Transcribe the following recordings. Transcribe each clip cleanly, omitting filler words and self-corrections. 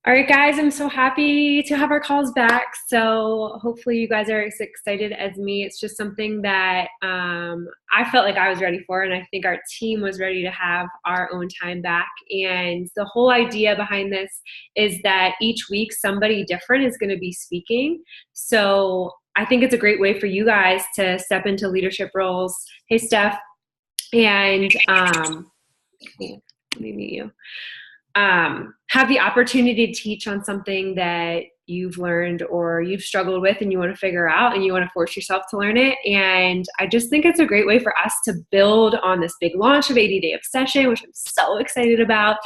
All right, guys, I'm so happy to have our calls back. So hopefully you guys are as excited as me. It's just something that I felt like I was ready for, and I think our team was ready to have our own time back. And the whole idea behind this is that each week somebody different is going to be speaking. So I think it's a great way for you guys to step into leadership roles. Hey, Steph. And let me meet you. Have the opportunity to teach on something that you've learned or you've struggled with and you want to figure out and you want to force yourself to learn it. And I just think it's a great way for us to build on this big launch of 80 Day Obsession, which I'm so excited about.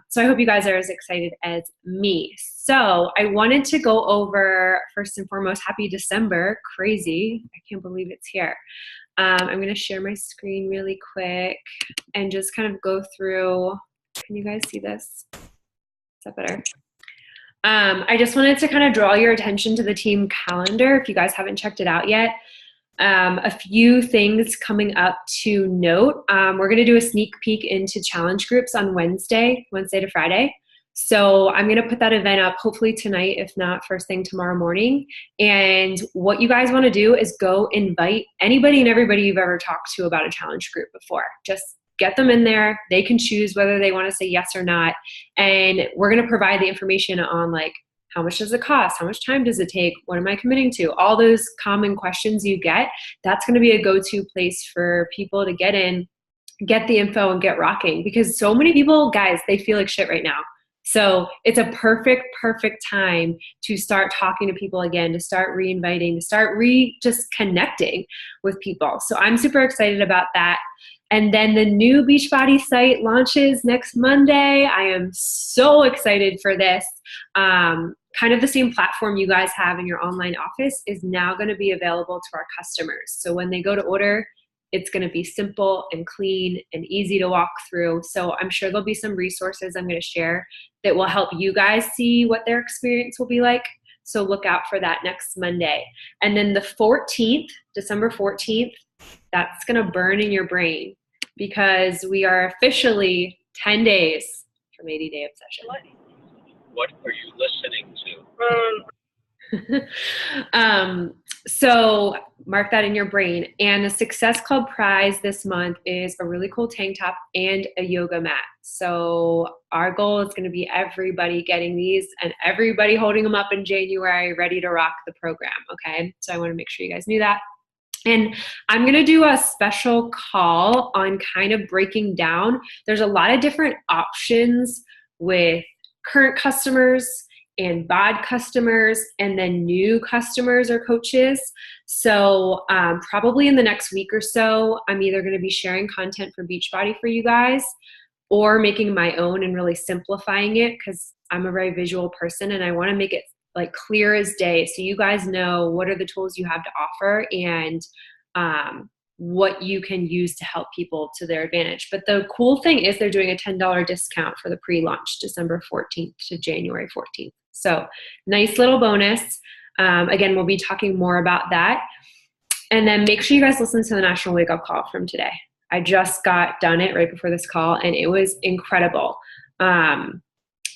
So I hope you guys are as excited as me. So I wanted to go over, first and foremost, happy December. Crazy. I can't believe it's here. I'm going to share my screen really quick and just kind of go through. Can you guys see this? Is that better? I just wanted to kind of draw your attention to the team calendar if you guys haven't checked it out yet. A few things coming up to note. We're going to do a sneak peek into challenge groups on Wednesday to Friday. So I'm going to put that event up hopefully tonight, if not first thing tomorrow morning. And what you guys want to do is go invite anybody and everybody you've ever talked to about a challenge group before. Just get them in there. They can choose whether they want to say yes or not. And we're going to provide the information on like, how much does it cost? How much time does it take? What am I committing to? All those common questions you get, that's going to be a go-to place for people to get in, get the info and get rocking, because so many people, guys, they feel like shit right now. So it's a perfect time to start talking to people again, to start re-inviting, to start just connecting with people. So I'm super excited about that. And then the new Beachbody site launches next Monday. I am so excited for this. Kind of the same platform you guys have in your online office is now going to be available to our customers. So when they go to order, it's going to be simple and clean and easy to walk through. So I'm sure there'll be some resources I'm going to share that will help you guys see what their experience will be like. So look out for that next Monday. And then the 14th, December 14th, that's going to burn in your brain because we are officially 10 days from 80 Day Obsession. What are you listening to? So mark that in your brain. And the Success Club prize this month is a really cool tank top and a yoga mat. So our goal is going to be everybody getting these and everybody holding them up in January, ready to rock the program. Okay. So I want to make sure you guys knew that. And I'm going to do a special call on kind of breaking down. There's a lot of different options with current customers and bod customers and then new customers or coaches. So probably in the next week or so, I'm either going to be sharing content for Beachbody for you guys or making my own and really simplifying it because I'm a very visual person and I want to make it like clear as day so you guys know what are the tools you have to offer and what you can use to help people to their advantage. But the cool thing is they're doing a $10 discount for the pre-launch December 14th to January 14th. So nice little bonus. Again, we'll be talking more about that. And then make sure you guys listen to the National Wake Up Call from today. I just got done it right before this call and it was incredible.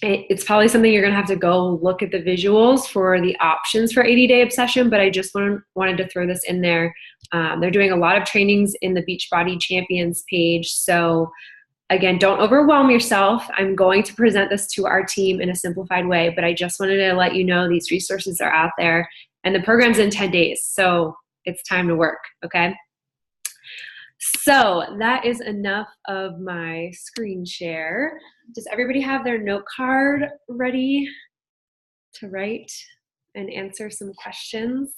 It's probably something you're going to have to go look at the visuals for the options for 80 Day Obsession, but I just wanted to throw this in there. They're doing a lot of trainings in the Beachbody Champions page. So again, don't overwhelm yourself. I'm going to present this to our team in a simplified way, but I just wanted to let you know these resources are out there and the program's in 10 days. So it's time to work. Okay. So that is enough of my screen share. Does everybody have their note card ready to write and answer some questions?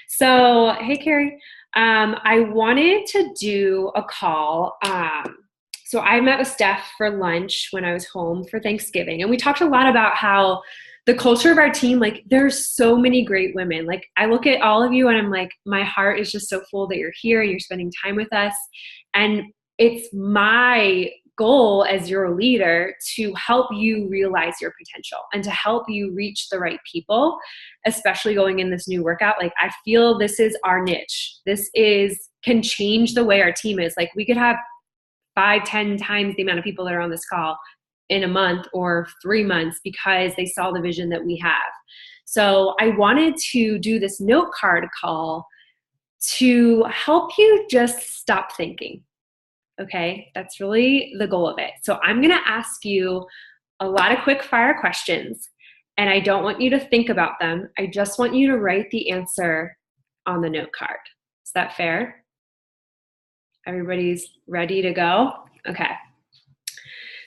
So, hey, Carrie, I wanted to do a call. So I met with Steph for lunch when I was home for Thanksgiving, and we talked a lot about how the culture of our team, like there's so many great women. Like I look at all of you and I'm like, my heart is just so full that you're here and you're spending time with us. And it's my goal as your leader to help you realize your potential and to help you reach the right people, especially going in this new workout. Like I feel this is our niche. This can change the way our team is. Like we could have 5, 10 times the amount of people that are on this call in a month or 3 months because they saw the vision that we have. So I wanted to do this note card call to help you just stop thinking. Okay, that's really the goal of it. So I'm going to ask you a lot of quick fire questions, and I don't want you to think about them. I just want you to write the answer on the note card. Is that fair? Everybody's ready to go? Okay.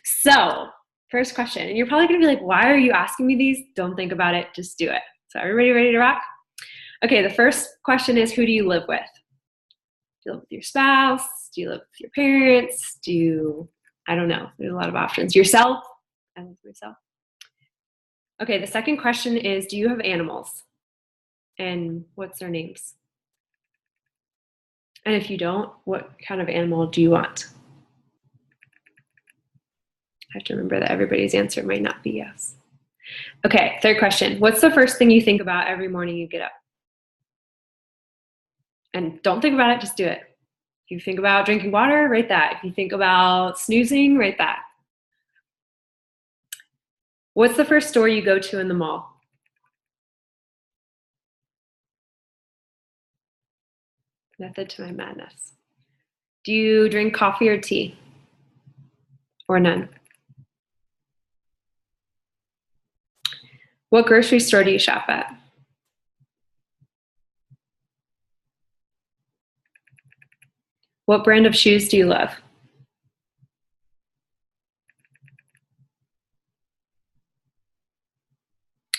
So, first question, and you're probably going to be like, why are you asking me these? Don't think about it, just do it. So, everybody ready to rock? Okay, the first question is, who do you live with? Do you live with your spouse? Do you live with your parents? I don't know. There's a lot of options. Yourself? I live with myself. Okay, the second question is, do you have animals? And what's their names? And if you don't, what kind of animal do you want? I have to remember that everybody's answer might not be yes. Okay, third question. What's the first thing you think about every morning you get up? And don't think about it, just do it. If you think about drinking water, write that. If you think about snoozing, write that. What's the first store you go to in the mall? Method to my madness. Do you drink coffee or tea? Or none? What grocery store do you shop at? What brand of shoes do you love?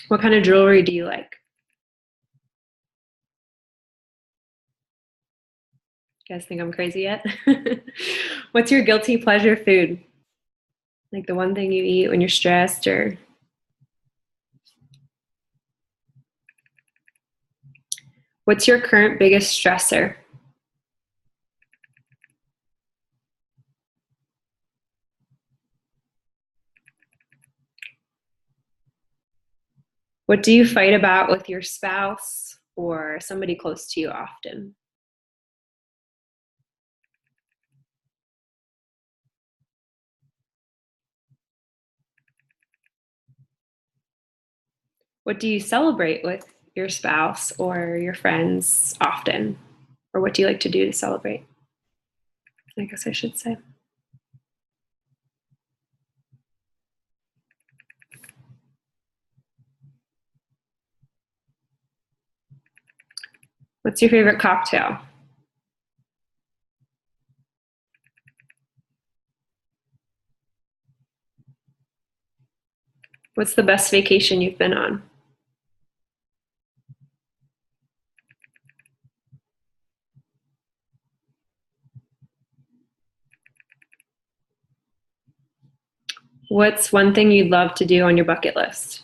What kind of jewelry do you like? You guys think I'm crazy yet? What's your guilty pleasure food? Like the one thing you eat when you're stressed or... What's your current biggest stressor? What do you fight about with your spouse or somebody close to you often? What do you celebrate with your spouse or your friends often? Or what do you like to do to celebrate? I guess I should say. What's your favorite cocktail? What's the best vacation you've been on? What's one thing you'd love to do on your bucket list?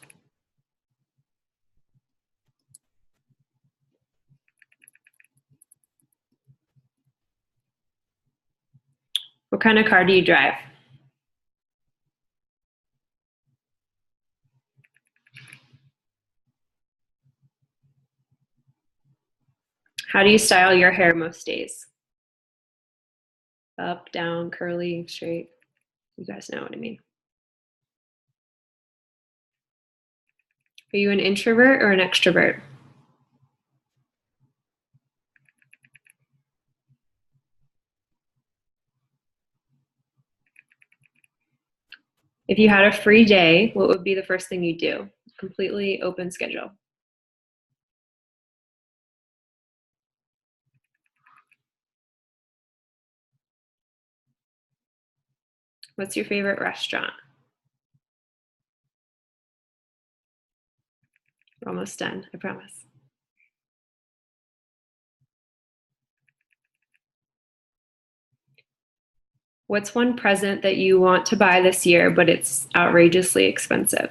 What kind of car do you drive? How do you style your hair most days? Up, down, curly, straight? You guys know what I mean. Are you an introvert or an extrovert? If you had a free day, what would be the first thing you'd do? Completely open schedule. What's your favorite restaurant? We're almost done, I promise. What's one present that you want to buy this year, but it's outrageously expensive?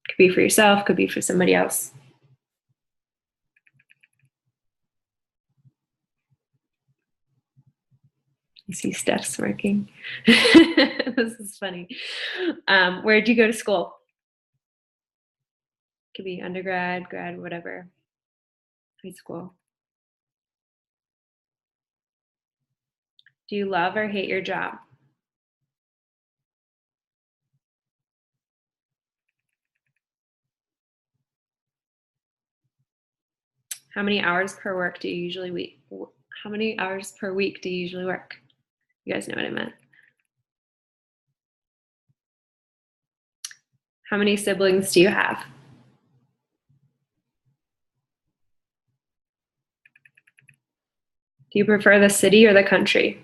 Could be for yourself, could be for somebody else. You see Steph smirking. This is funny. Where'd you go to school? Could be undergrad, grad, whatever. High school. Do you love or hate your job? How many hours per week do you usually week? How many hours per week do you usually work? You guys know what I meant. How many siblings do you have? Do you prefer the city or the country?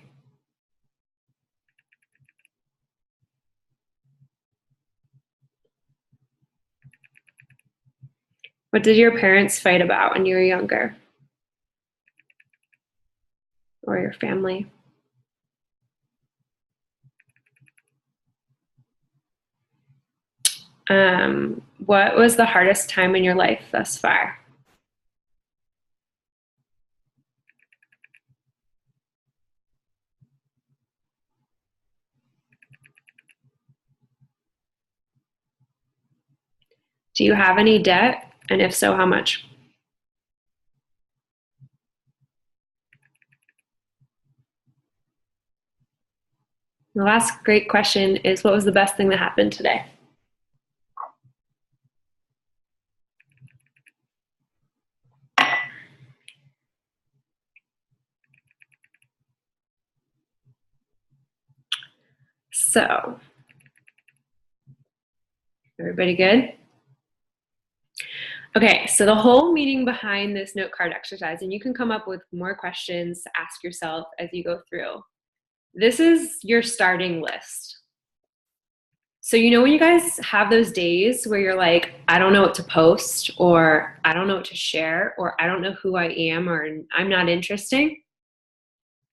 What did your parents fight about when you were younger? Or your family? What was the hardest time in your life thus far? Do you have any debt? And if so, how much? The last great question is, what was the best thing that happened today? So, everybody good? Okay, so the whole meaning behind this note card exercise, and you can come up with more questions to ask yourself as you go through. This is your starting list. So, you know, when you guys have those days where you're like, I don't know what to post, or I don't know what to share, or I don't know who I am, or I'm not interesting,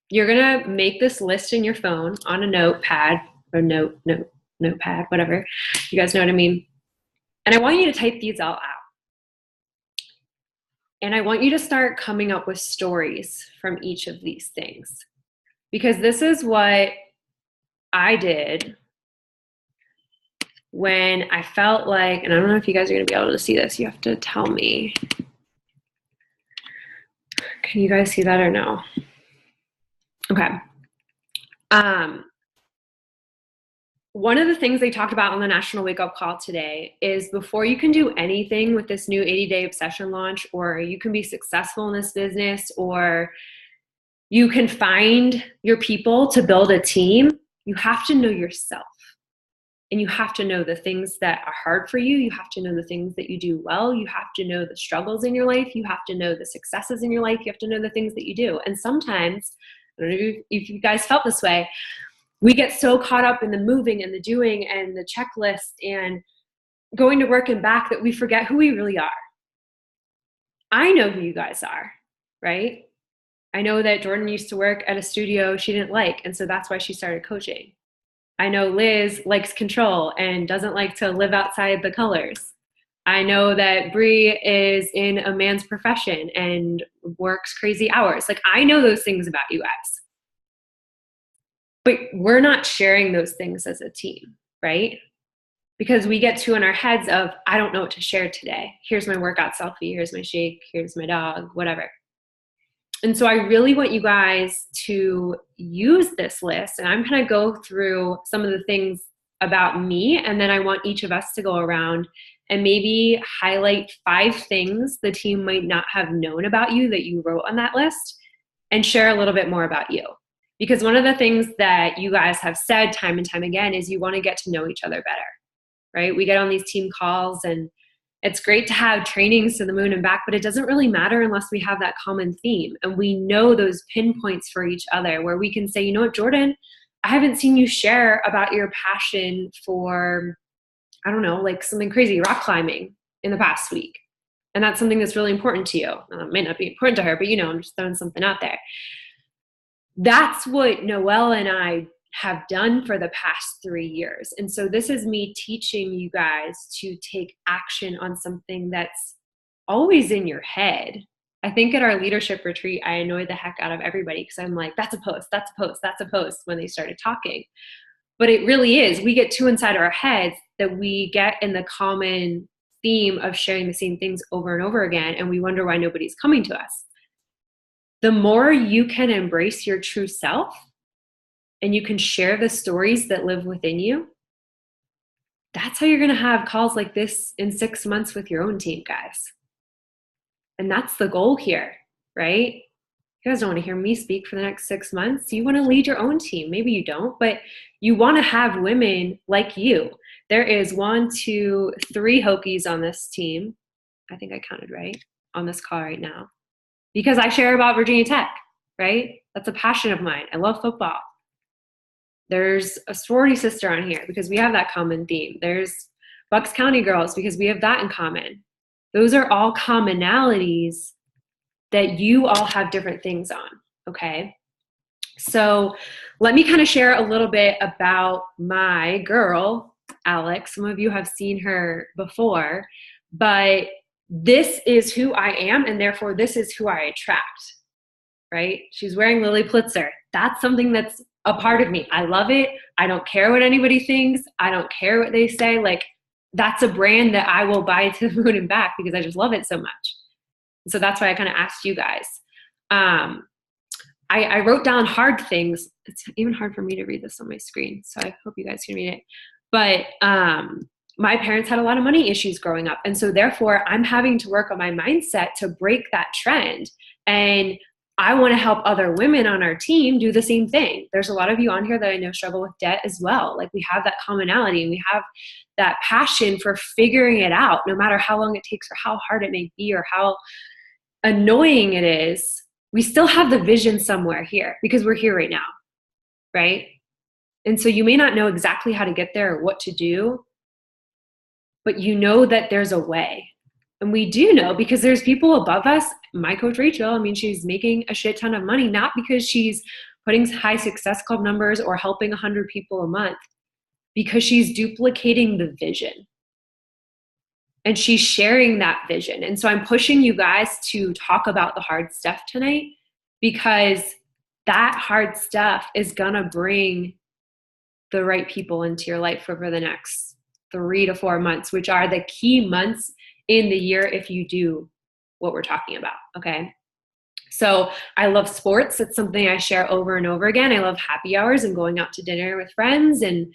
you're gonna make this list in your phone on a notepad or notepad, whatever. You guys know what I mean? And I want you to type these all out. And I want you to start coming up with stories from each of these things. Because this is what I did when I felt like, and I don't know if you guys are going to be able to see this. You have to tell me. Can you guys see that or no? Okay. One of the things they talked about on the National Wake Up Call today is before you can do anything with this new 80-day obsession launch, or you can be successful in this business, or you can find your people to build a team, you have to know yourself. And you have to know the things that are hard for you. You have to know the things that you do well. You have to know the struggles in your life. You have to know the successes in your life. You have to know the things that you do. And sometimes, I don't know if you guys felt this way, we get so caught up in the moving and the doing and the checklist and going to work and back that we forget who we really are. I know who you guys are, right? I know that Jordan used to work at a studio she didn't like, and so that's why she started coaching. I know Liz likes control and doesn't like to live outside the colors. I know that Bree is in a man's profession and works crazy hours. Like, I know those things about you guys. But we're not sharing those things as a team, right? Because we get too in our heads of, I don't know what to share today. Here's my workout selfie, here's my shake, here's my dog, whatever. And so I really want you guys to use this list, and I'm going to go through some of the things about me, and then I want each of us to go around and maybe highlight 5 things the team might not have known about you that you wrote on that list, and share a little bit more about you. Because one of the things that you guys have said time and time again is you want to get to know each other better, right? We get on these team calls, and it's great to have trainings to the moon and back, but it doesn't really matter unless we have that common theme and we know those pinpoints for each other, where we can say, you know what, Jordan, I haven't seen you share about your passion for, I don't know, like something crazy, rock climbing in the past week. And that's something that's really important to you. It may not be important to her, but I'm just throwing something out there. That's what Noelle and I have done for the past 3 years. And so this is me teaching you guys to take action on something that's always in your head. I think at our leadership retreat, I annoyed the heck out of everybody because I'm like, that's a post, that's a post, that's a post when they started talking. But it really is. We get too inside our heads that we get in the common theme of sharing the same things over and over again, and we wonder why nobody's coming to us. The more you can embrace your true self, and you can share the stories that live within you, that's how you're going to have calls like this in 6 months with your own team, guys. And that's the goal here, right? You guys don't want to hear me speak for the next 6 months. You want to lead your own team. Maybe you don't, but you want to have women like you. There is 1, 2, 3 Hokies on this team. I think I counted right on this call right now, because I share about Virginia Tech, right? That's a passion of mine. I love football. There's a sorority sister on here because we have that common theme. There's Bucks County girls because we have that in common. Those are all commonalities that you all have different things on, okay? So let me kind of share a little bit about my girl, Alex. Some of you have seen her before, but this is who I am, and therefore this is who I attract, right? She's wearing Lily Pulitzer. That's something that's a part of me. I love it. I don't care what anybody thinks. I don't care what they say. Like, that's a brand that I will buy to the moon and back because I just love it so much. So that's why I kind of asked you guys. I wrote down hard things. It's even hard for me to read this on my screen, so I hope you guys can read it. But my parents had a lot of money issues growing up, and so therefore I'm having to work on my mindset to break that trend. And I want to help other women on our team do the same thing. There's a lot of you on here that I know struggle with debt as well. Like, we have that commonality, and we have that passion for figuring it out, no matter how long it takes or how hard it may be or how annoying it is. We still have the vision somewhere here because we're here right now, right? And so you may not know exactly how to get there or what to do, but you know that there's a way. And we do know because there's people above us. My coach, Rachel, I mean, she's making a shit ton of money, not because she's putting high success club numbers or helping 100 people a month, because she's duplicating the vision. And she's sharing that vision. And so I'm pushing you guys to talk about the hard stuff tonight, because that hard stuff is going to bring the right people into your life over the next 3 to 4 months, which are the key months in the year if you do what we're talking about, okay? So I love sports. It's something I share over and over again. I love happy hours and going out to dinner with friends and,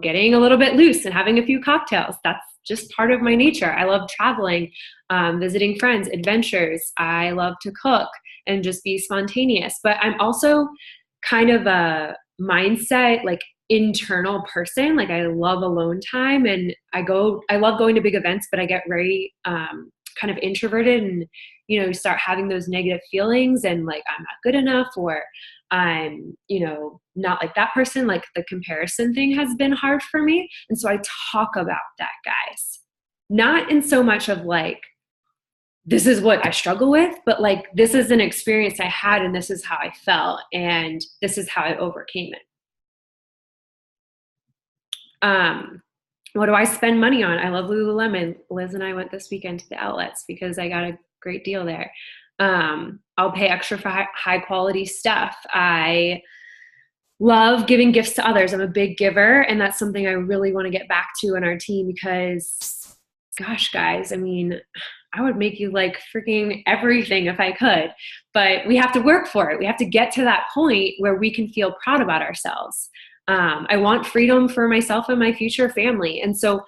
getting a little bit loose and having a few cocktails. That's just part of my nature. I love traveling, visiting friends, adventures. I love to cook and just be spontaneous. But I'm also kind of a mindset, like, internal person. Like, I love alone time, and I love going to big events, but I get very kind of introverted and, start having those negative feelings and like, I'm not good enough, or I'm, not like that person. Like, the comparison thing has been hard for me. And so I talk about that, guys, not in so much of like, this is what I struggle with, but like, this is an experience I had and this is how I felt and this is how I overcame it. What do I spend money on? I love Lululemon. Liz and I went this weekend to the outlets because I got a great deal there. I'll pay extra for high quality stuff. I love giving gifts to others. I'm a big giver, and that's something I really want to get back to in our team because, gosh, guys, I mean, I would make you like freaking everything if I could, but we have to work for it. We have to get to that point where we can feel proud about ourselves. I want freedom for myself and my future family. And so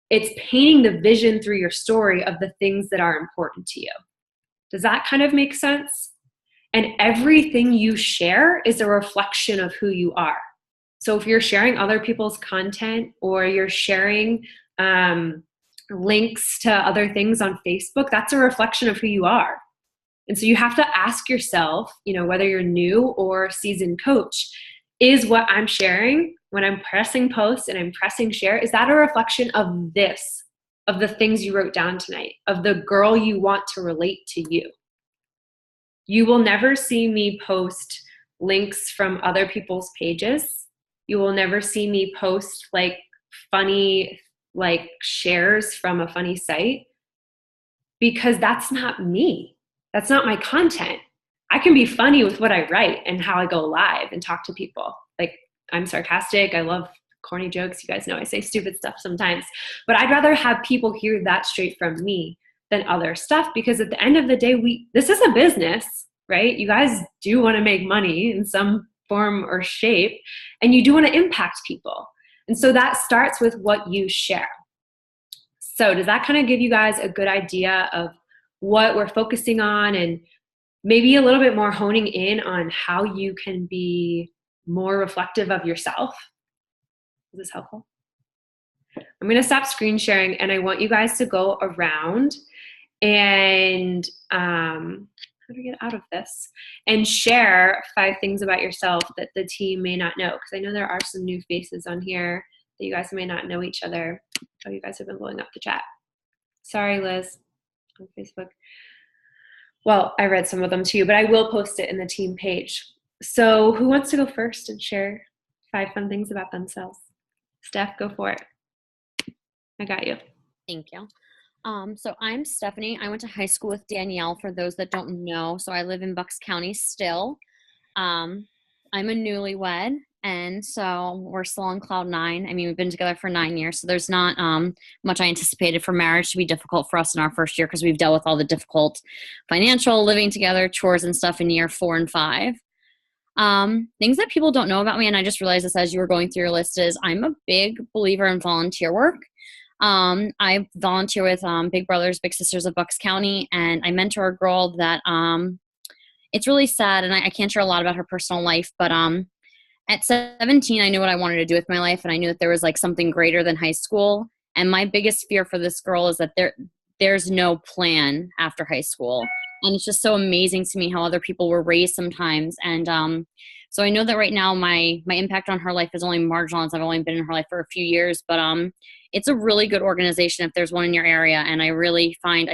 it's painting the vision through your story of the things that are important to you. Does that kind of make sense? And everything you share is a reflection of who you are. So if you're sharing other people's content or you're sharing links to other things on Facebook, that's a reflection of who you are. And so you have to ask yourself, whether you're new or seasoned coach, is what I'm sharing when I'm pressing post and I'm pressing share, is that a reflection of this, of the things you wrote down tonight, of the girl you want to relate to you? You will never see me post links from other people's pages. You will never see me post like funny, like shares from a funny site, because that's not me. That's not my content. I can be funny with what I write and how I go live and talk to people. Like, I'm sarcastic. I love corny jokes. You guys know I say stupid stuff sometimes, but I'd rather have people hear that straight from me than other stuff, because at the end of the day, this is a business, right? You guys do want to make money in some form or shape, and you do want to impact people. And so that starts with what you share. So does that kind of give you guys a good idea of what we're focusing on, and maybe a little bit more honing in on how you can be more reflective of yourself? Is this helpful? I'm going to stop screen sharing, and I want you guys to go around and how do we get out of this? And share 5 things about yourself that the team may not know, because I know there are some new faces on here that you guys may not know each other. Oh, you guys have been blowing up the chat. Sorry, Liz, on Facebook. Well, I read some of them too, but I will post it in the team page. So who wants to go first and share 5 fun things about themselves? Steph, go for it. I got you. Thank you. So I'm Stephanie. I went to high school with Danielle, for those that don't know. So I live in Bucks County still. I'm a newlywed, and so we're still on cloud 9. I mean, we've been together for 9 years, so there's not much I anticipated for marriage to be difficult for us in our first year, because we've dealt with all the difficult financial, living together, chores and stuff in year 4 and 5. Things that people don't know about me, and I just realized this as you were going through your list, is I'm a big believer in volunteer work. I volunteer with Big Brothers Big Sisters of Bucks County, and I mentor a girl that it's really sad, and I can't share a lot about her personal life, but at 17 I knew what I wanted to do with my life, and I knew that there was like something greater than high school. And my biggest fear for this girl is that there's no plan after high school. And it's just so amazing to me how other people were raised sometimes. And so I know that right now my impact on her life is only marginal, as I've only been in her life for a few years, but it's a really good organization if there's one in your area. And I really find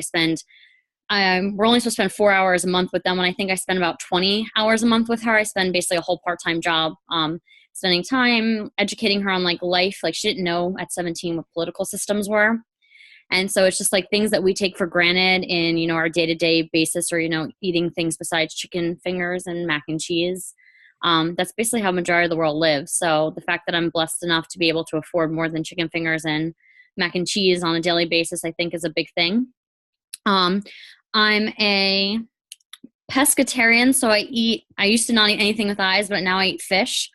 we're only supposed to spend 4 hours a month with them, and I think I spend about 20 hours a month with her. I spend basically a whole part-time job spending time educating her on like life. Like, she didn't know at 17 what political systems were. And so it's just like things that we take for granted in, you know, our day-to-day basis, or, you know, eating things besides chicken fingers and mac and cheese. That's basically how majority of the world lives. So the fact that I'm blessed enough to be able to afford more than chicken fingers and mac and cheese on a daily basis, I think is a big thing. I'm a pescatarian, so I used to not eat anything with eyes, but now I eat fish,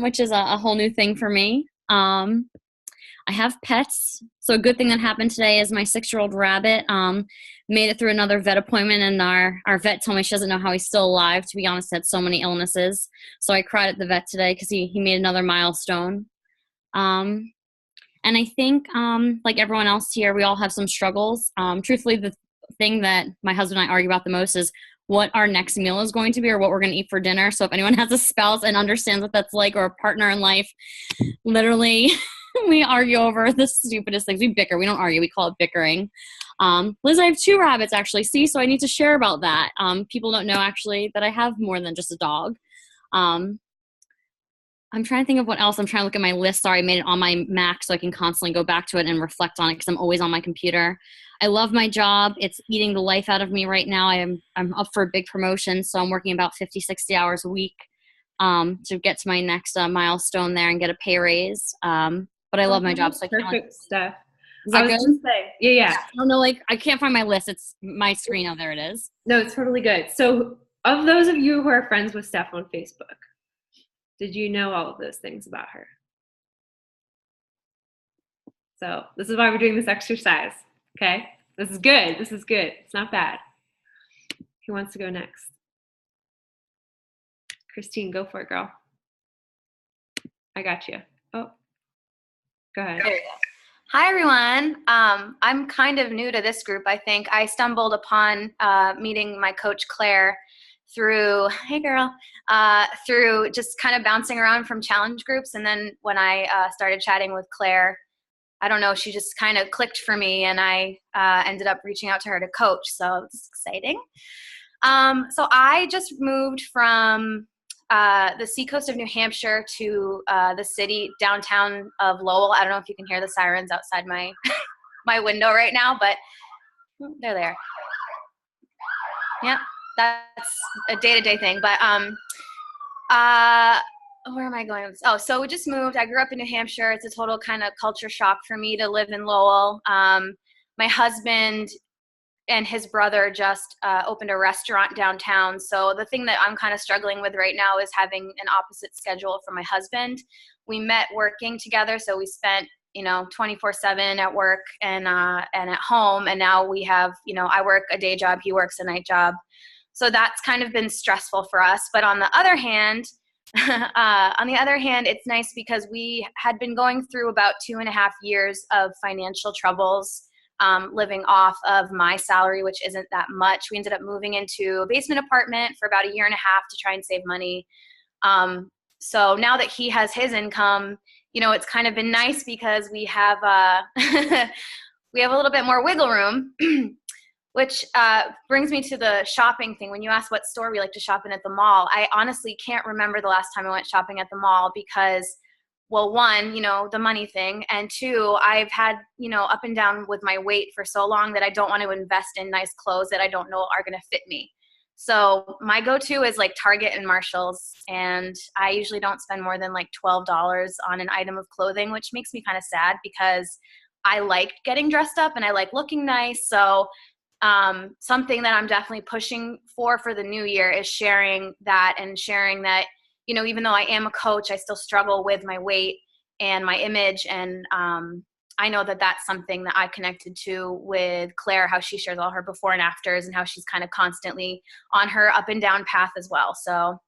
which is a whole new thing for me. I have pets. So a good thing that happened today is my 6-year-old rabbit made it through another vet appointment, and our vet told me she doesn't know how he's still alive. To be honest, he had so many illnesses. So I cried at the vet today because he made another milestone. And I think, like everyone else here, we all have some struggles. Truthfully, the thing that my husband and I argue about the most is what our next meal is going to be, or what we're going to eat for dinner. So if anyone has a spouse and understands what that's like, or a partner in life, literally we argue over the stupidest things. We bicker. We don't argue. We call it bickering. Liz, I have 2 rabbits actually. See, so I need to share about that. People don't know actually that I have more than just a dog. I'm trying to think of what else. I'm trying to look at my list. Sorry, I made it on my Mac so I can constantly go back to it and reflect on it, because I'm always on my computer. I love my job. It's eating the life out of me right now. I'm up for a big promotion, so I'm working about 50, 60 hours a week to get to my next milestone there and get a pay raise. But I love my job. So Perfect stuff. Is that good? Say, yeah. I don't know, like, I can't find my list. It's my screen. Oh, there it is. No, it's totally good. So of those of you who are friends with Steph on Facebook, did you know all of those things about her? So this is why we're doing this exercise, okay? This is good. This is good. It's not bad. Who wants to go next? Christine, go for it, girl. I got you. Oh, go ahead. There you go. Hi, everyone. I'm kind of new to this group, I think. I stumbled upon meeting my coach, Claire, through just kind of bouncing around from challenge groups. And then when I started chatting with Claire, I don't know, she just kind of clicked for me, and I ended up reaching out to her to coach. So it's exciting. So I just moved from the seacoast of New Hampshire to the city downtown of Lowell. I don't know if you can hear the sirens outside my my window right now, but they're there. Yeah, that's a day-to-day thing. But where am I going with this? Oh, so we just moved. I grew up in New Hampshire. It's a total kind of culture shock for me to live in Lowell. My husband and his brother just opened a restaurant downtown. So the thing that I'm kind of struggling with right now is having an opposite schedule from my husband. We met working together, so we spent 24/7 at work and at home, and now we have I work a day job, he works a night job, so that's kind of been stressful for us. But on the other hand, it's nice because we had been going through about 2.5 years of financial troubles, living off of my salary, which isn't that much. We ended up moving into a basement apartment for about 1.5 years to try and save money. So now that he has his income, it's kind of been nice because we have we have a little bit more wiggle room, which brings me to the shopping thing. When you ask what store we like to shop in at the mall, I honestly can't remember the last time I went shopping at the mall because, well, one, the money thing, and two, I've had, up and down with my weight for so long that I don't want to invest in nice clothes that I don't know are going to fit me. So my go-to is like Target and Marshall's, and I usually don't spend more than like $12 on an item of clothing, which makes me kind of sad because I like getting dressed up and I like looking nice. So something that I'm definitely pushing for the new year is sharing that, even though I am a coach, I still struggle with my weight and my image. And I know that that's something that I connected to with Claire, how she shares all her before and afters and how she's kind of constantly on her up and down path as well. So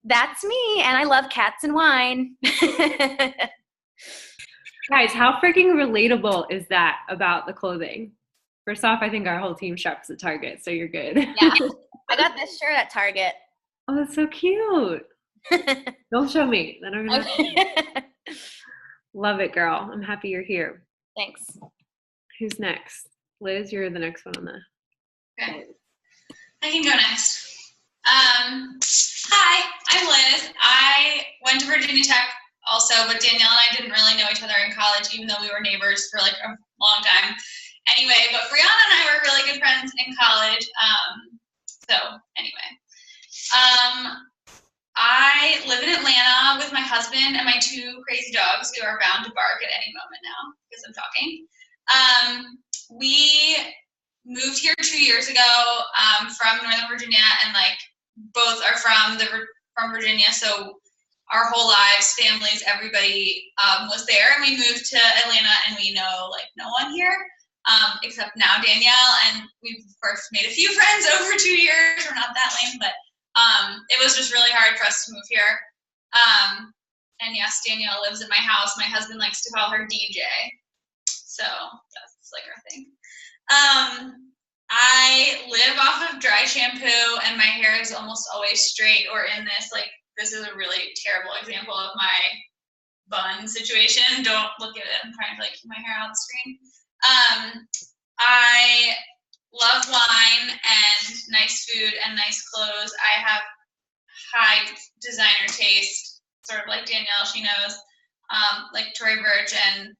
that's me. And I love cats and wine. Guys, how freaking relatable is that about the clothing? First off, I think our whole team shops at Target, so you're good. Yeah, I got this shirt at Target. Oh, that's so cute. Don't show me. Then I'm gonna Love it, girl. I'm happy you're here. Thanks. Who's next? Liz, you're the next one on the. Okay. I can go next. Hi, I'm Liz. I went to Virginia Tech also, but Danielle and I didn't really know each other in college, even though we were neighbors for like a long time. Anyway, but Brianna and I were really good friends in college. I live in Atlanta with my husband and my 2 crazy dogs who are bound to bark at any moment now because I'm talking. We moved here 2 years ago from Northern Virginia, and like both are from Virginia, so our whole lives, families, everybody was there, and we moved to Atlanta, and we know like no one here. Except now Danielle, and we've of course made a few friends over 2 years. We're not that lame, but it was just really hard for us to move here. And yes, Danielle lives in my house. My husband likes to call her DJ, so that's like our thing. I live off of dry shampoo, and my hair is almost always straight or in this is a really terrible example of my bun situation. Don't look at it. I'm trying to keep my hair out of the screen. I love wine and nice food and nice clothes. I have high designer taste, sort of like Danielle, she knows. Like Tory Burch and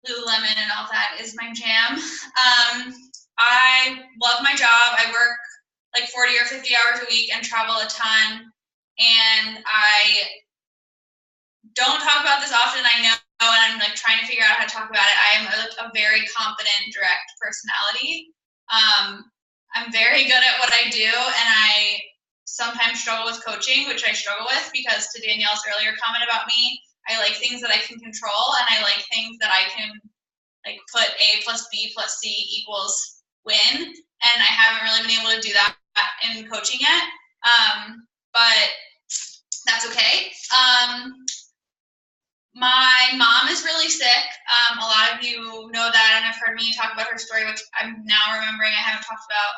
Lululemon and all that is my jam. I love my job. I work like 40 or 50 hours a week and travel a ton. And I don't talk about this often, I know, and I'm like trying to figure out how to talk about it. I am a very confident, direct personality. I'm very good at what I do, and I sometimes struggle with coaching, which I struggle with because, to Danielle's earlier comment about me, I like things that I can control, and I like things that I can like put A plus B plus C equals win, and I haven't really been able to do that in coaching yet, but that's okay. My mom is really sick. A lot of you know that and have heard me talk about her story, which I'm now remembering I haven't talked about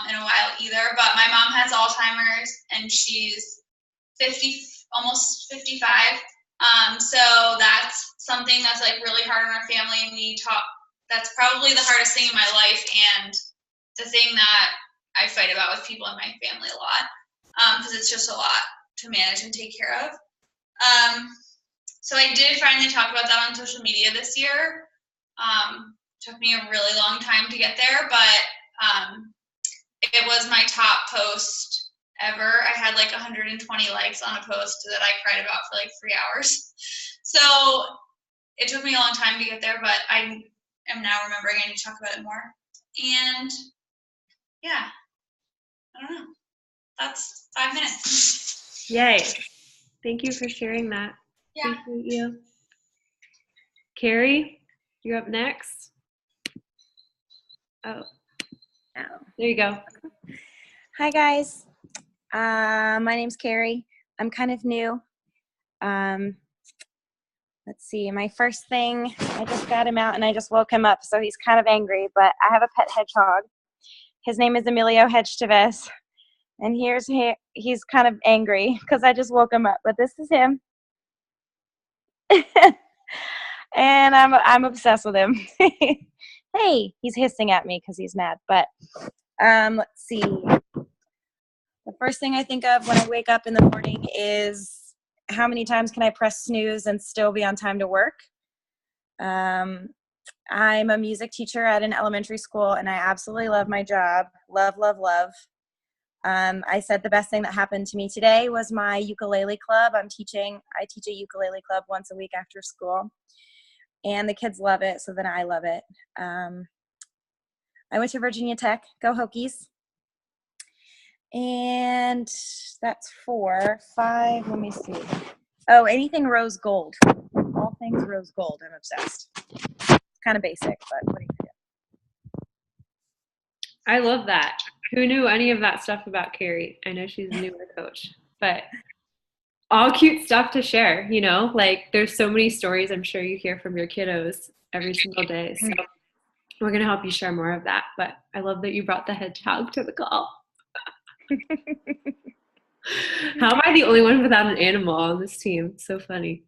in a while either. But my mom has Alzheimer's, and she's 50, almost 55. So that's something that's like really hard on our family, and we talk. That's probably the hardest thing in my life, and the thing that I fight about with people in my family a lot, because it's just a lot to manage and take care of. So I did finally talk about that on social media this year. Took me a really long time to get there, but it was my top post ever. I had like 120 likes on a post that I cried about for like 3 hours. So it took me a long time to get there, but I am now remembering I need to talk about it more. And yeah, I don't know. That's 5 minutes. Yay. Thank you for sharing that. Yeah. Appreciate you. Carrie, you're up next. Oh, there you go. Hi guys, my name's Carrie. I'm kind of new. Let's see, my first thing, I just got him out and I just woke him up, so he's kind of angry, but I have a pet hedgehog. His name is Emilio Hedgetevez, and he's kind of angry because I just woke him up, but this is him. And I'm obsessed with him. Hey, he's hissing at me because he's mad, but let's see. The first thing I think of when I wake up in the morning is how many times can I press snooze and still be on time to work? I'm a music teacher at an elementary school, and I absolutely love my job. Love, love, love. I said the best thing that happened to me today was my ukulele club. I teach a ukulele club once a week after school, and the kids love it, so then I love it. I went to Virginia Tech. Go Hokies. And that's 4. 5, let me see. Oh, anything rose gold. All things rose gold. I'm obsessed. It's kind of basic, but what do you do? I love that. Who knew any of that stuff about Carrie? I know she's a newer coach, but all cute stuff to share, you know? Like, there's so many stories I'm sure you hear from your kiddos every single day. So we're going to help you share more of that. But I love that you brought the hedgehog to the call. How am I the only one without an animal on this team? So funny.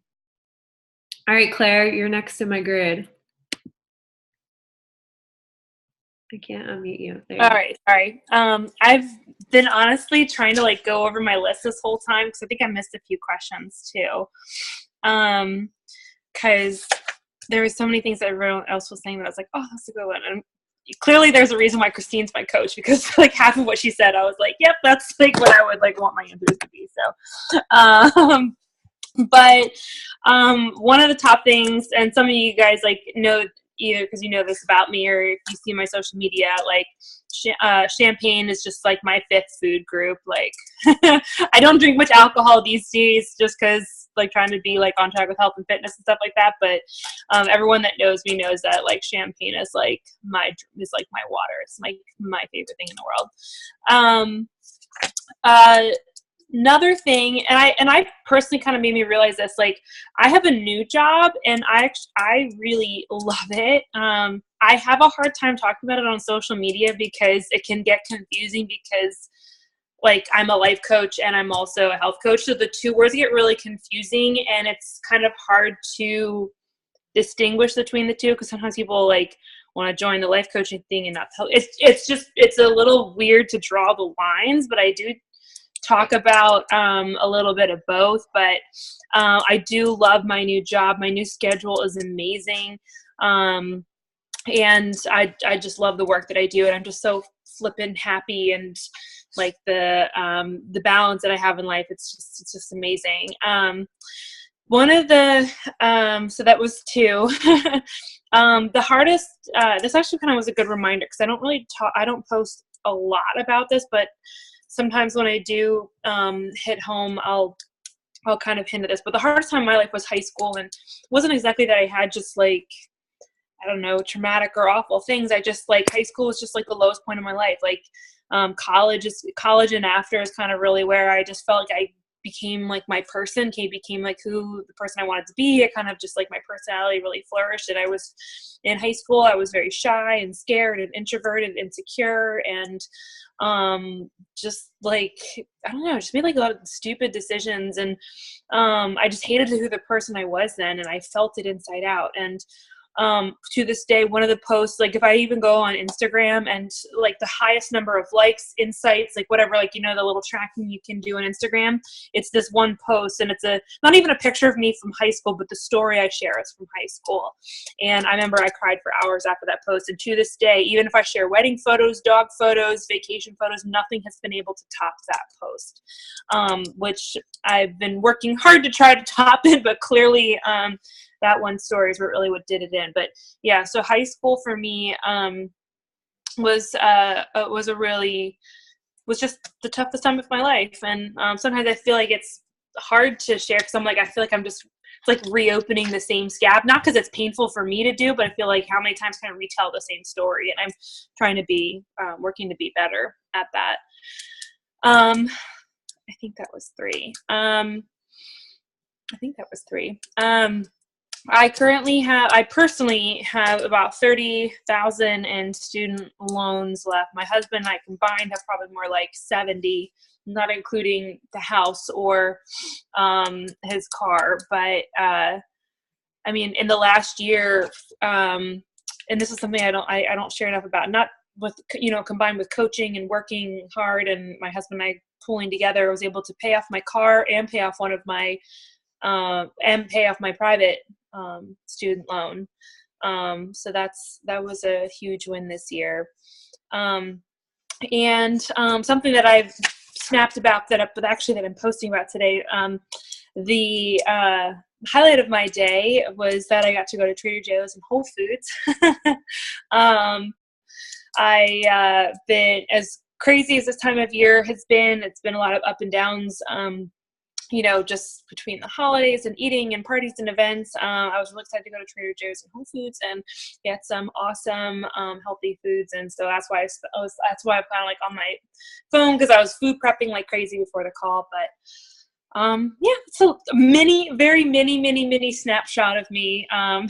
All right, Claire, you're next in my grid. I can't unmute you. There you All go. right, sorry. I've been honestly trying to like go over my list this whole time because I think I missed a few questions too. Because there was so many things that everyone else was saying that I was like, oh, that's a good one. And clearly there's a reason why Christine's my coach, because like half of what she said, I was like, yep, that's like what I would like want my answers to be. So, but one of the top things, and some of you guys like know either because you know this about me or if you see my social media, like champagne is just like my 5th food group. Like I don't drink much alcohol these days just because like trying to be like on track with health and fitness and stuff like that. But everyone that knows me knows that like champagne is like my water. It's my favorite thing in the world. Another thing, and I personally kind of made me realize this, like I have a new job and I really love it. I have a hard time talking about it on social media because it can get confusing because like I'm a life coach and I'm also a health coach. So the two words get really confusing and it's kind of hard to distinguish between the two because sometimes people like want to join the life coaching thing and not health. It's a little weird to draw the lines, but I do talk about a little bit of both, but I do love my new job. My new schedule is amazing. And I just love the work that I do. And I'm just so flippin' happy and like the balance that I have in life. It's just amazing. One of the, so that was 2. The hardest, this actually kind of was a good reminder because I don't post a lot about this, but sometimes when I do hit home, I'll kind of hint at this. But the hardest time in my life was high school, and it wasn't exactly that I had just like, I don't know, traumatic or awful things. I just like high school was just like the lowest point of my life. Like college and after is kind of really where I just felt like I became like my person, became like who the person I wanted to be. It kind of just like my personality really flourished. And I was in high school, I was very shy and scared and introverted and insecure and just like, I don't know, just made like a lot of stupid decisions. And I just hated who the person I was then. And I felt it inside out. And to this day, one of the posts, like if I even go on Instagram and like the highest number of likes, insights, like whatever, like, you know, the little tracking you can do on Instagram, it's this one post and it's not even a picture of me from high school, but the story I share is from high school. And I remember I cried for hours after that post. And to this day, even if I share wedding photos, dog photos, vacation photos, nothing has been able to top that post, which I've been working hard to try to top it, but clearly, that one story is really what did it in. But yeah, so high school for me, was just the toughest time of my life. And sometimes I feel like it's hard to share because I'm like, I feel like I'm just, it's like reopening the same scab, not because it's painful for me to do, but I feel like how many times can I retell the same story? And I'm trying to be, working to be better at that. I think that was three. I personally have about 30,000 in student loans left. My husband and I combined have probably more like 70, not including the house or his car. But I mean, in the last year, and this is something I don't share enough about. Not with, combined with coaching and working hard, and my husband and I pulling together, I was able to pay off my car and pay off one of my and pay off my private student loan. So that was a huge win this year. And something that I've snapped about that I'm posting about today, the highlight of my day was that I got to go to Trader Joe's and Whole Foods. I been, as crazy as this time of year has been, it's been a lot of up and downs, just between the holidays and eating and parties and events. I was really excited to go to Trader Joe's and Whole Foods and get some awesome healthy foods. And so that's why I'm kind of like on my phone, because I was food prepping like crazy before the call. But so very mini snapshot of me. My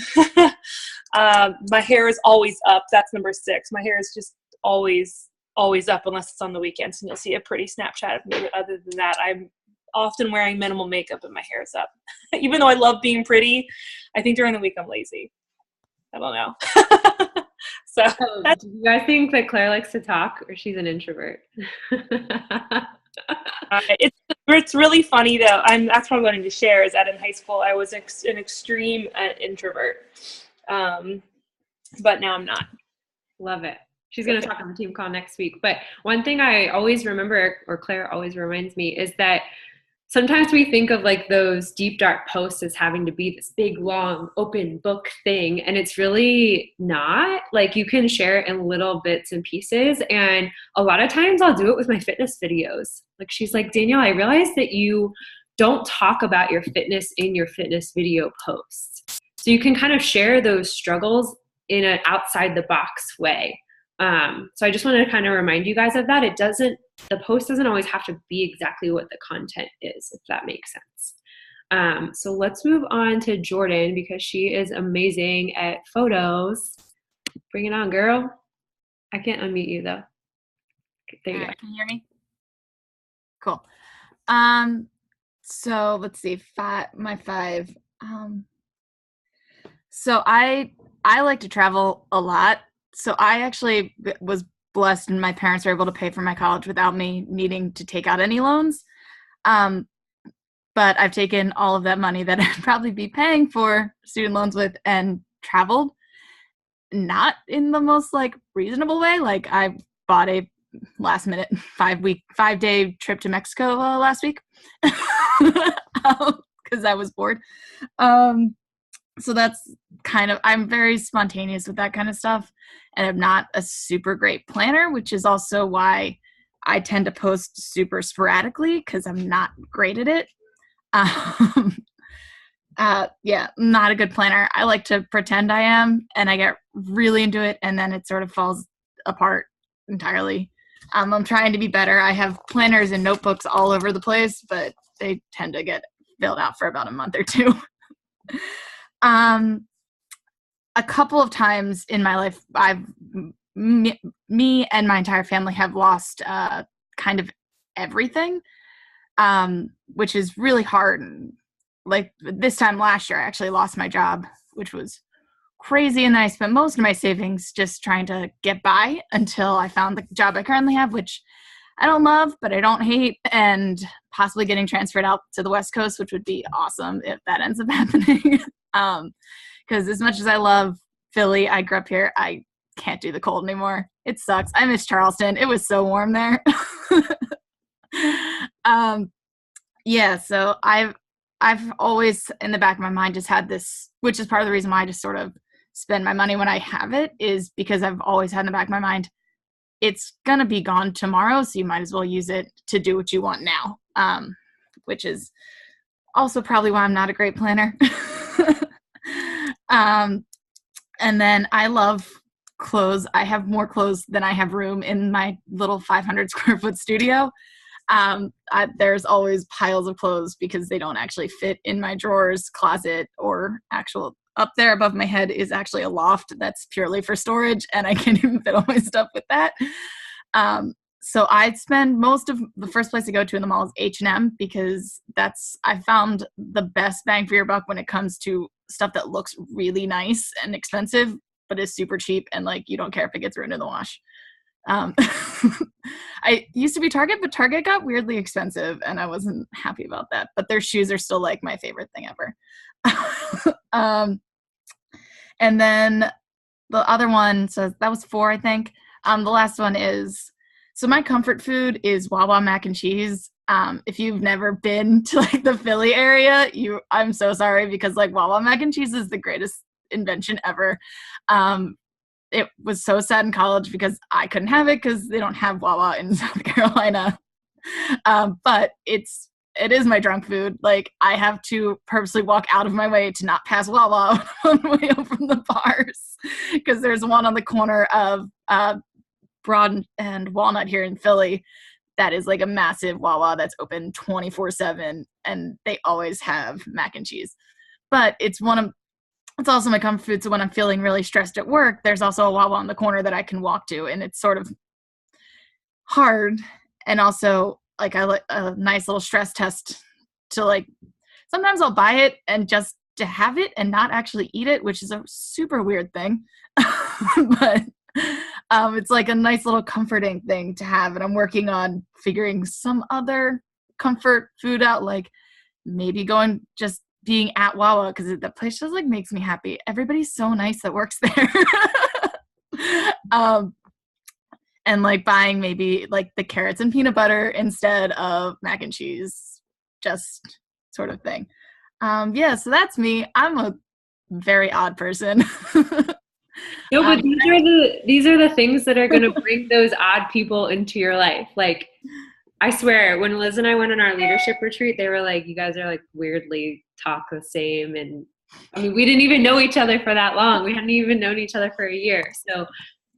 hair is always up. That's number 6. My hair is just always up unless it's on the weekends, and you'll see a pretty snapshot of me. But other than that, I'm often wearing minimal makeup and my hair is up. Even though I love being pretty, I think during the week I'm lazy. I don't know. So do you guys think that Claire likes to talk, or she's an introvert? It's really funny though. That's what I'm going to share, is that in high school I was an extreme introvert, but now I'm not. Love it. She's going to talk on the team call next week. But one thing I always remember, or Claire always reminds me, is that sometimes we think of like those deep, dark posts as having to be this big, long, open book thing. And it's really not. Like, you can share it in little bits and pieces. And a lot of times I'll do it with my fitness videos. Like, she's like, Danielle, I realized that you don't talk about your fitness in your fitness video posts. So you can kind of share those struggles in an outside the box way. So I just wanted to kind of remind you guys of that. The post doesn't always have to be exactly what the content is, if that makes sense. So let's move on to Jordan, because she is amazing at photos. Bring it on, girl. I can't unmute you though. There you go. Can you hear me? Cool. So let's see, my 5. So I like to travel a lot. So I actually was blessed, and my parents were able to pay for my college without me needing to take out any loans. But I've taken all of that money that I'd probably be paying for student loans with and traveled, not in the most like reasonable way. Like, I bought a last minute 5-day trip to Mexico last week because I was bored. So that's I'm very spontaneous with that kind of stuff, and I'm not a super great planner, which is also why I tend to post super sporadically, because I'm not great at it. Not a good planner. I like to pretend I am, and I get really into it, and then it sort of falls apart entirely. I'm trying to be better. I have planners and notebooks all over the place, but they tend to get filled out for about a month or 2. A couple of times in my life, me and my entire family have lost kind of everything, which is really hard. Like, this time last year, I actually lost my job, which was crazy. And then I spent most of my savings just trying to get by until I found the job I currently have, which I don't love, but I don't hate, and possibly getting transferred out to the West Coast, which would be awesome if that ends up happening. Because as much as I love Philly, I grew up here, I can't do the cold anymore. It sucks. I miss Charleston. It was so warm there. So I've always in the back of my mind just had this, which is part of the reason why I just sort of spend my money when I have it, is because I've always had in the back of my mind, it's gonna be gone tomorrow, so you might as well use it to do what you want now, which is also probably why I'm not a great planner. And then I love clothes. I have more clothes than I have room in my little 500 square foot studio. There's always piles of clothes because they don't actually fit in my drawers, closet, or actual up there above my head is actually a loft that's purely for storage, and I can't even fit all my stuff with that. So I spend most of the first place to go to in the mall is H&M because I found the best bang for your buck when it comes to stuff that looks really nice and expensive, but is super cheap and like you don't care if it gets ruined in the wash. I used to be Target, but Target got weirdly expensive and I wasn't happy about that. But their shoes are still like my favorite thing ever. And then the other one, so that was 4, I think. The last one is, so my comfort food is Wawa mac and cheese. If you've never been to like the Philly area, I'm so sorry because like Wawa mac and cheese is the greatest invention ever. It was so sad in college because I couldn't have it because they don't have Wawa in South Carolina. But it is my drunk food. Like I have to purposely walk out of my way to not pass Wawa on the way home from the bars because there's one on the corner of Broad and Walnut here in Philly that is like a massive Wawa that's open 24/7 and they always have mac and cheese. But it's also my comfort food, so when I'm feeling really stressed at work, there's also a Wawa on the corner that I can walk to, and it's sort of hard and also like I like a nice little stress test to like sometimes I'll buy it and just to have it and not actually eat it, which is a super weird thing. But it's like a nice little comforting thing to have, and I'm working on figuring some other comfort food out, like maybe just being at Wawa because that place just like makes me happy. Everybody's so nice that works there. And like buying maybe like the carrots and peanut butter instead of mac and cheese, just sort of thing. Yeah, so that's me. I'm a very odd person. No, but these are the things that are going to bring those odd people into your life. Like, I swear, when Liz and I went on our leadership retreat, they were like, you guys are like weirdly talk the same. And I mean, we didn't even know each other for that long. We hadn't even known each other for a year. So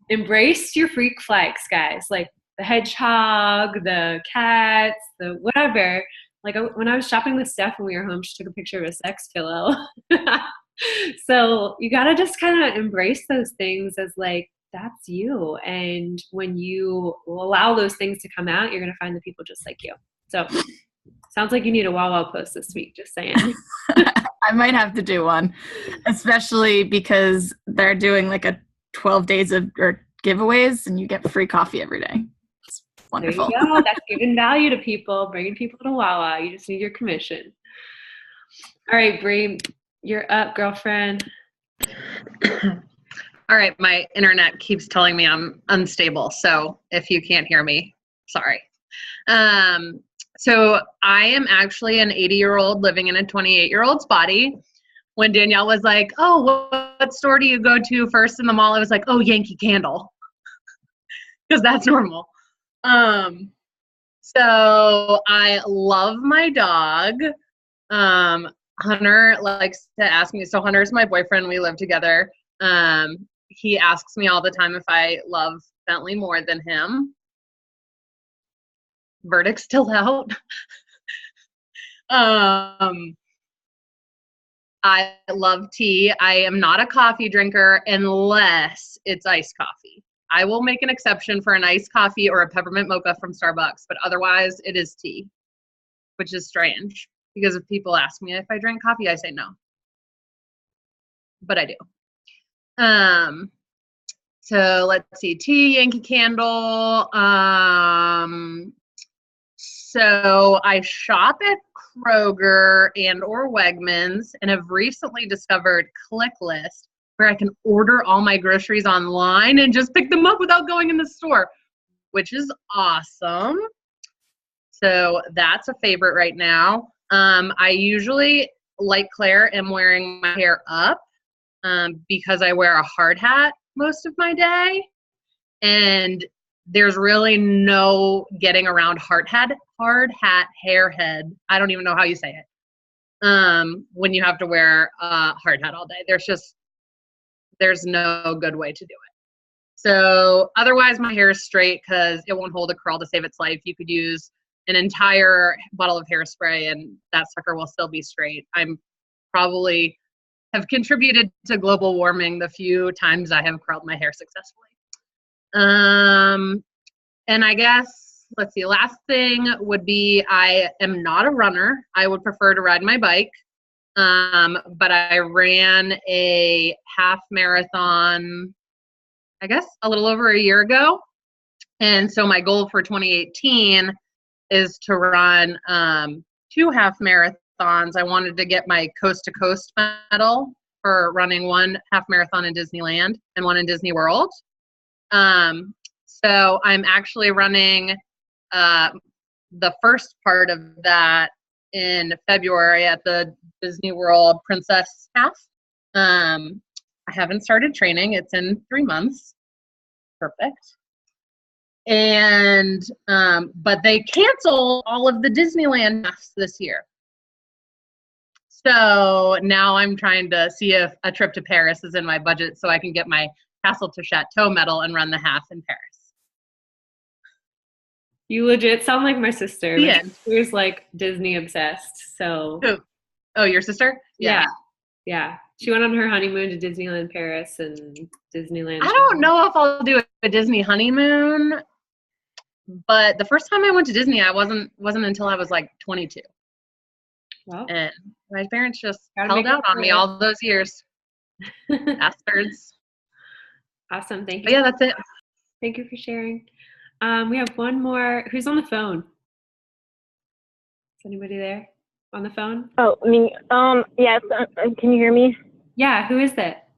embrace your freak flags, guys. Like the hedgehog, the cats, the whatever. Like when I was shopping with Steph when we were home, she took a picture of a sex pillow. So you got to just kind of embrace those things as like, that's you. And when you will allow those things to come out, you're going to find the people just like you. So sounds like you need a Wawa post this week, just saying. I might have to do one, especially because they're doing like a 12 days of giveaways and you get free coffee every day. It's wonderful. There you go. That's giving value to people, bringing people to Wawa. You just need your commission. All right, Bree, you're up, girlfriend. All right, my internet keeps telling me I'm unstable, so if you can't hear me, sorry. So I am actually an 80-year-old living in a 28-year-old's body. When Danielle was like, oh, what store do you go to first in the mall? I was like, oh, Yankee Candle, because that's normal. So I love my dog. Hunter likes to ask me, so Hunter's my boyfriend, we live together. He asks me all the time if I love Bentley more than him. Verdict's still out. I love tea. I am not a coffee drinker unless it's iced coffee. I will make an exception for an iced coffee or a peppermint mocha from Starbucks, but otherwise it is tea, which is strange because if people ask me if I drink coffee, I say no. But I do. So let's see, tea, Yankee Candle. So I shop at Kroger and or Wegmans and have recently discovered ClickList where I can order all my groceries online and just pick them up without going in the store, which is awesome. So that's a favorite right now. I usually, like Claire, am wearing my hair up because I wear a hard hat most of my day. And there's really no getting around hard hat hair head. I don't even know how you say it. When you have to wear a hard hat all day, there's no good way to do it. So otherwise my hair is straight because it won't hold a curl to save its life. You could use an entire bottle of hairspray and that sucker will still be straight. I'm probably have contributed to global warming the few times I have curled my hair successfully. And I guess, let's see, last thing would be I am not a runner. I would prefer to ride my bike. But I ran a half marathon, I guess, a little over a year ago. And so my goal for 2018 is to run 2 half marathons. I wanted to get my coast to coast medal for running 1 half marathon in Disneyland and 1 in Disney World. So I'm actually running the first part of that in February at the Disney World Princess Half. I haven't started training. It's in 3 months. Perfect. And but they canceled all of the Disneyland halves this year. So now I'm trying to see if a trip to Paris is in my budget so I can get my Castle to Chateau medal and run the half in Paris. You legit sound like my sister. Yeah. My sister's like Disney obsessed. So Oh, your sister? yeah. She went on her honeymoon to Disneyland Paris and Disneyland. I don't know if I'll do a Disney honeymoon, but the first time I went to Disney, I wasn't until I was like 22. Well, And my parents just gotta held make out up on for me it. all those years. Bastards. Awesome. Thank you. But yeah, that's it. Thank you for sharing. We have one more. Who's on the phone? Is anybody there on the phone? Oh, I mean, yes. Can you hear me? Yeah. Who is that?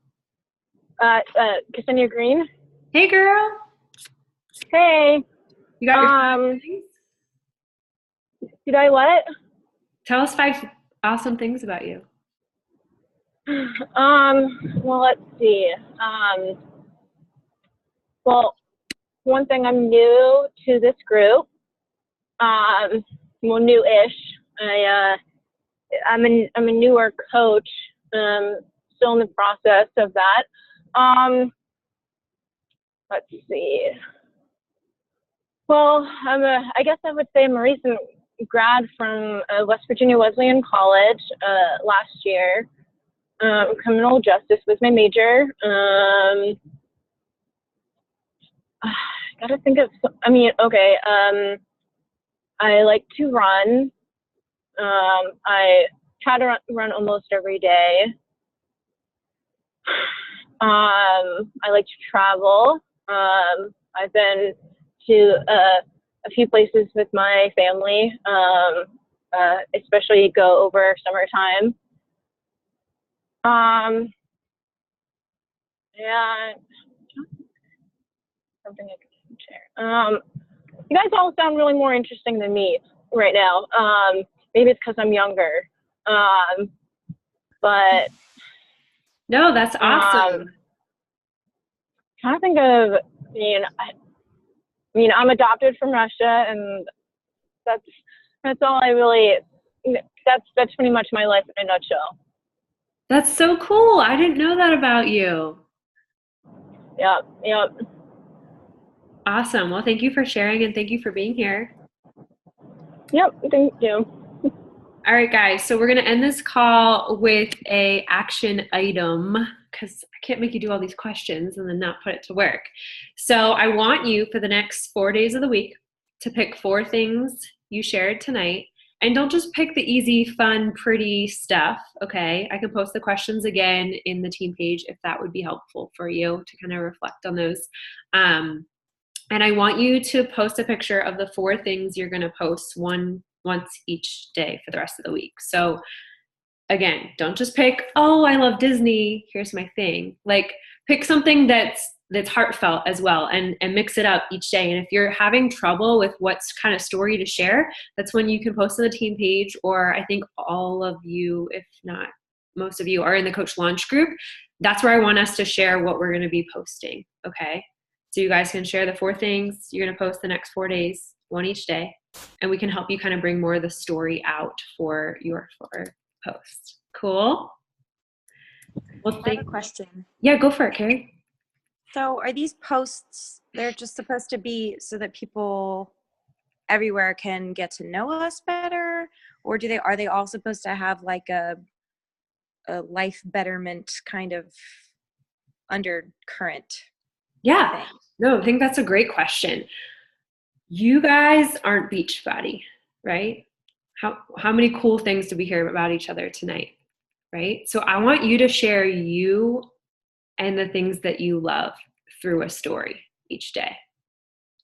Ksenia Green. Hey, girl. Hey. You got your things? Did I what? Tell us 5 awesome things about you. Well, let's see. Well, one thing, I'm new to this group. Well, new-ish. I'm a newer coach. Still in the process of that. Let's see. Well, I guess I would say I'm a recent grad from West Virginia Wesleyan College last year. Criminal justice was my major. Gotta think of, I like to run. I try to run almost every day. I like to travel. I've been to a few places with my family, especially go over summertime. Yeah, something I can share. You guys all sound really more interesting than me right now. Maybe it's because I'm younger. But no, that's awesome. Trying to think of, I'm adopted from Russia, and that's all I really. That's pretty much my life in a nutshell. That's so cool. I didn't know that about you. Yep. Awesome. Well, thank you for sharing and thank you for being here. Yep, thank you. All right, guys. So we're going to end this call with a action item because I can't make you do all these questions and then not put it to work. So I want you for the next 4 days of the week to pick 4 things you shared tonight. And don't just pick the easy, fun, pretty stuff, okay? I can post the questions again in the team page if that would be helpful for you to kind of reflect on those. And I want you to post a picture of the 4 things you're going to post once each day for the rest of the week. So again, don't just pick, oh, I love Disney, here's my thing. Like, pick something that's heartfelt as well and mix it up each day. And if you're having trouble with what's kind of story to share, that's when you can post on the team page, or I think all of you, if not most of you, are in the coach launch group. That's where I want us to share what we're going to be posting. Okay. So you guys can share the 4 things you're going to post the next 4 days, one each day, and we can help you kind of bring more of the story out for your 4 posts. Cool? Well, I have a question. Yeah, go for it, Carrie. So are these posts, they're just supposed to be so that people everywhere can get to know us better? Or are they all supposed to have like a life betterment kind of undercurrent? Yeah. Thing? No, I think that's a great question. You guys aren't Beachbody, right? How many cool things did we hear about each other tonight, right? So I want you to share you and the things that you love through a story each day.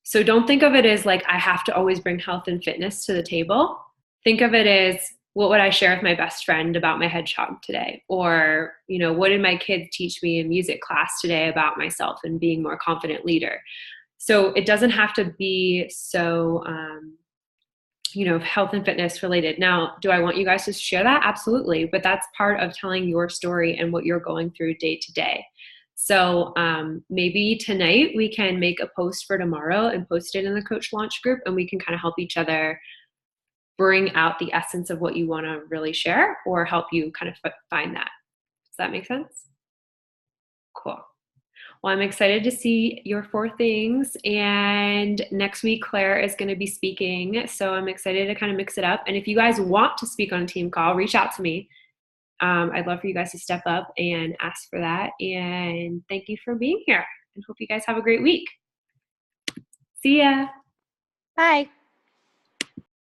So don't think of it as like, I have to always bring health and fitness to the table. Think of it as, what would I share with my best friend about my hedgehog today? Or, what did my kids teach me in music class today about myself and being a more confident leader? So it doesn't have to be so, health and fitness related. Now, do I want you guys to share that? Absolutely. But that's part of telling your story and what you're going through day to day. So maybe tonight we can make a post for tomorrow and post it in the Coach Launch group, and we can kind of help each other bring out the essence of what you want to really share, or help you kind of find that. Does that make sense? Cool. Well, I'm excited to see your 4 things. And next week, Claire is going to be speaking. So I'm excited to kind of mix it up. And if you guys want to speak on a team call, reach out to me. I'd love for you guys to step up and ask for that. And thank you for being here. And hope you guys have a great week. See ya. Bye.